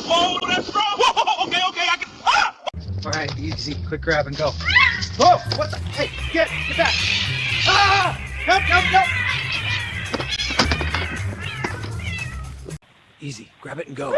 Oh, that's wrong. Whoa, okay, I can. Ah! All right, easy. Quick grab and go. Whoa! What the? Hey, get back! Ah! Help! Easy. Grab it and go.